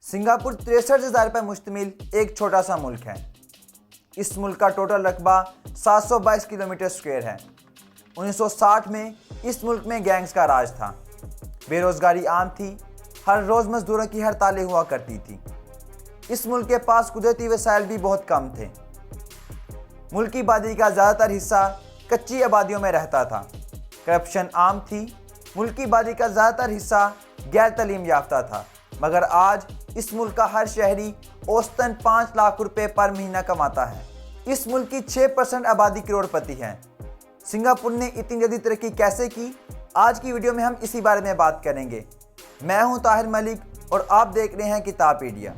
Singapore 63,000 पर मुश्तमिल एक छोटा सा मुल्क है। इस मुल्क का टोटल रकबा 722 किलोमीटर स्क्वायर है। 1960 में इस मुल्क में गैंग्स का राज था। बेरोजगारी आम थी, हर रोज़ मजदूरों की हड़तालें हुआ करती थी। इस मुल्क के पास कुदरती वसाइल भी बहुत कम थे। मुल्क की आबादी का ज़्यादातर हिस्सा कच्ची आबादियों में रहता था। करप्शन आम थी। मुल्क की आबादी का ज़्यादातर हिस्सा गैर तालीम याफ्ता था, मगर आज इस मुल्क का हर शहरी औसतन 5 लाख रुपए पर महीना कमाता है। इस मुल्क की 6% आबादी करोड़पति है। सिंगापुर ने इतनी जल्दी तरक्की कैसे की, आज की वीडियो में हम इसी बारे में बात करेंगे। मैं हूं ताहिर मलिक और आप देख रहे हैं किताबपीडिया।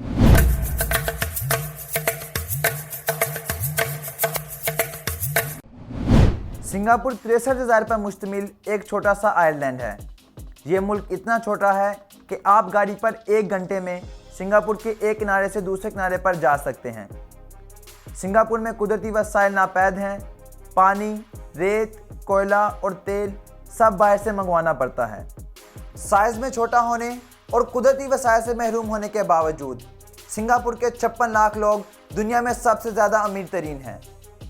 सिंगापुर 63,000 पर मुश्तमिल एक छोटा सा आइलैंड है। ये मुल्क इतना छोटा है कि आप गाड़ी पर 1 घंटे में सिंगापुर के एक किनारे से दूसरे किनारे पर जा सकते हैं। सिंगापुर में कुदरती वसाइल नापैद हैं। पानी, रेत, कोयला और तेल सब बाहर से मंगवाना पड़ता है। साइज़ में छोटा होने और कुदरती वसाइल से महरूम होने के बावजूद सिंगापुर के 56 लाख लोग दुनिया में सबसे ज़्यादा अमीर तरीन हैं।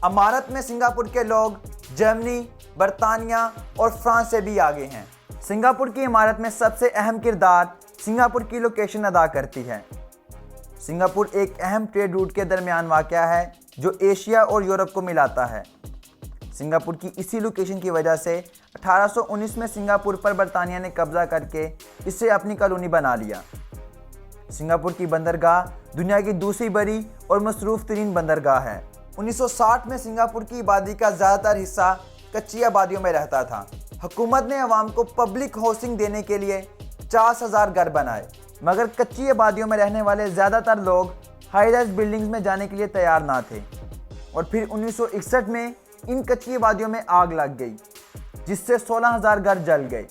अमारत में सिंगापुर के लोग जर्मनी, बरतानिया और फ्रांस से भी आगे हैं। सिंगापुर की इमारत में सबसे अहम किरदार सिंगापुर की लोकेशन अदा करती है। सिंगापुर एक अहम ट्रेड रूट के दरमियान वाक़या है जो एशिया और यूरोप को मिलाता है। सिंगापुर की इसी लोकेशन की वजह से 1819 में सिंगापुर पर बरतानिया ने कब्जा करके इसे अपनी कॉलोनी बना लिया। सिंगापुर की बंदरगाह दुनिया की दूसरी बड़ी और मसरूफ़ तरीन बंदरगाह है। 1960 में सिंगापुर की आबादी का ज़्यादातर हिस्सा कच्ची आबादियों में रहता था। हुकूमत ने अवाम को पब्लिक हाउसिंग देने के लिए 50,000 घर बनाए, मगर कच्ची आबादियों में रहने वाले ज़्यादातर लोग हाई राइज बिल्डिंग्स में जाने के लिए तैयार ना थे। और फिर 1961 में इन कच्ची आबादियों में आग लग गई, जिससे 16,000 घर जल गए।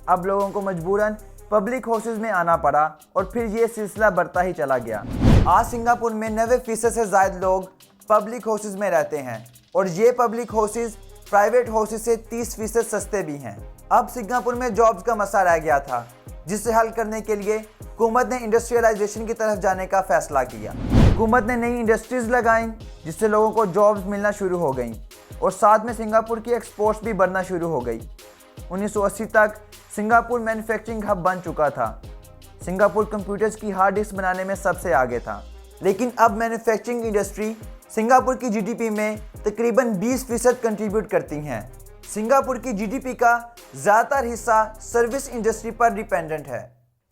अब लोगों को मजबूरन पब्लिक हाउसेज में आना पड़ा और फिर ये सिलसिला बढ़ता ही चला गया। आज सिंगापुर में 90% से ज़ायद लोग पब्लिक हाउसेज में रहते हैं और ये पब्लिक हाउसेज प्राइवेट हाउसेज से 30% सस्ते भी हैं। अब सिंगापुर में जॉब्स का मसला रह गया था, जिसे हल करने के लिए हुकूमत ने इंडस्ट्रियलाइजेशन की तरफ जाने का फैसला किया। हुकूमत ने नई इंडस्ट्रीज़ लगाईं, जिससे लोगों को जॉब्स मिलना शुरू हो गईं और साथ में सिंगापुर की एक्सपोर्ट्स भी बढ़ना शुरू हो गई। 1980 तक सिंगापुर मैन्युफैक्चरिंग हब बन चुका था। सिंगापुर कंप्यूटर्स की हार्ड डिस्क बनाने में सबसे आगे था। लेकिन अब मैन्युफैक्चरिंग इंडस्ट्री सिंगापुर की जीडीपी में तकरीबन 20% कंट्रीब्यूट करती हैं। सिंगापुर की जीडीपी का ज़्यादातर हिस्सा सर्विस इंडस्ट्री पर डिपेंडेंट है।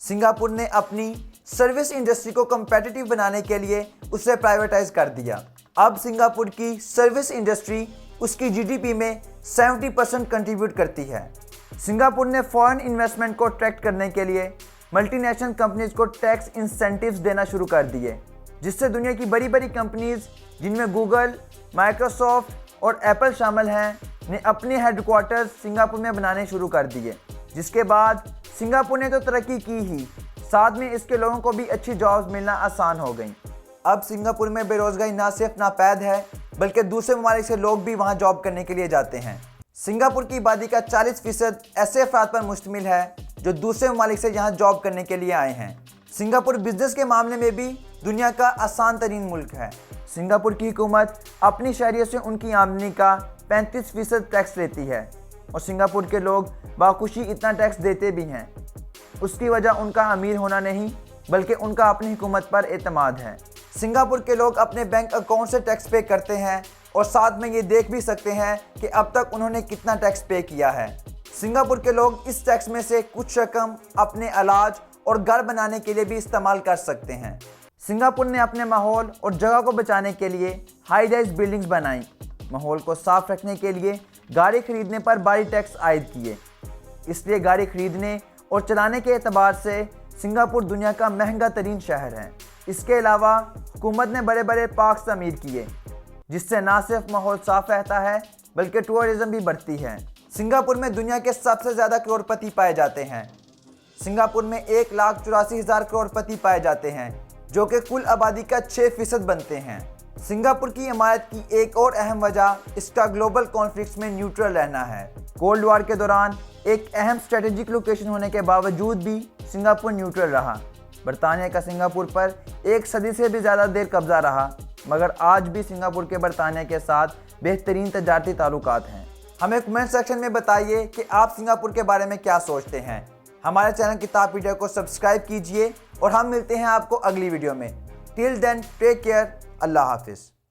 सिंगापुर ने अपनी सर्विस इंडस्ट्री को कम्पेटिटिव बनाने के लिए उसे प्राइवेटाइज कर दिया। अब सिंगापुर की सर्विस इंडस्ट्री उसकी जीडीपी में 70% कंट्रीब्यूट करती है। सिंगापुर ने फॉरेन इन्वेस्टमेंट को अट्रैक्ट करने के लिए मल्टीनेशनल कंपनीज को टैक्स इंसेंटिव्स देना शुरू कर दिए, जिससे दुनिया की बड़ी बड़ी कंपनीज जिनमें गूगल, माइक्रोसॉफ्ट और एप्पल शामिल हैं ने अपने हेडक्वार्टर्स सिंगापुर में बनाने शुरू कर दिए। जिसके बाद सिंगापुर ने तो तरक्की की ही, साथ में इसके लोगों को भी अच्छी जॉब्स मिलना आसान हो गई। अब सिंगापुर में बेरोजगारी ना सिर्फ नापैद है, बल्कि दूसरे ममालिक से लोग भी वहाँ जॉब करने के लिए जाते हैं। सिंगापुर की आबादी का 40% ऐसे अफराद पर मुश्तमिल है जो दूसरे ममालिक से यहाँ जॉब करने के लिए आए हैं। सिंगापुर बिजनेस के मामले में भी दुनिया का आसान तरीन मुल्क है। सिंगापुर की हुकूमत अपनी शहरियों से उनकी आमदनी का 35% टैक्स लेती है और सिंगापुर के लोग बाखुशी इतना टैक्स देते भी हैं। उसकी वजह उनका अमीर होना नहीं, बल्कि उनका अपनी हुकूमत पर एतमाद है। सिंगापुर के लोग अपने बैंक अकाउंट से टैक्स पे करते हैं और साथ में ये देख भी सकते हैं कि अब तक उन्होंने कितना टैक्स पे किया है। सिंगापुर के लोग इस टैक्स में से कुछ रकम अपने इलाज और घर बनाने के लिए भी इस्तेमाल कर सकते हैं। सिंगापुर ने अपने माहौल और जगह को बचाने के लिए हाई राइज बिल्डिंग्स बनाई। माहौल को साफ रखने के लिए गाड़ी खरीदने पर भारी टैक्स आयद किए। इसलिए गाड़ी खरीदने और चलाने के एतबार से सिंगापुर दुनिया का महंगा तरीन शहर है। इसके अलावा हुकूमत ने बड़े बड़े पार्क्स तमीर किए, जिससे ना सिर्फ माहौल साफ रहता है बल्कि टूरिज्म भी बढ़ती है। सिंगापुर में दुनिया के सबसे ज़्यादा करोड़पति पाए जाते हैं। सिंगापुर में 1,84,000 करोड़पति पाए जाते हैं, जो कि कुल आबादी का 6% बनते हैं। सिंगापुर की इमारत की एक और अहम वजह इसका ग्लोबल कॉन्फ्लिक्ट्स में न्यूट्रल रहना है। कोल्ड वॉर के दौरान एक अहम स्ट्रेटेजिक लोकेशन होने के बावजूद भी सिंगापुर न्यूट्रल रहा। برطانیہ کا سنگاپور پر ایک صدی سے بھی زیادہ دیر قبضہ رہا، مگر آج بھی سنگاپور کے برطانیہ کے ساتھ بہترین تجارتی تعلقات ہیں۔ ہمیں کمنٹ سیکشن میں بتائیے کہ آپ سنگاپور کے بارے میں کیا سوچتے ہیں۔ ہمارے چینل کتاب پیڈیا کو سبسکرائب کیجئے اور ہم ملتے ہیں آپ کو اگلی ویڈیو میں۔ ٹل دین ٹیک کیئر، اللہ حافظ۔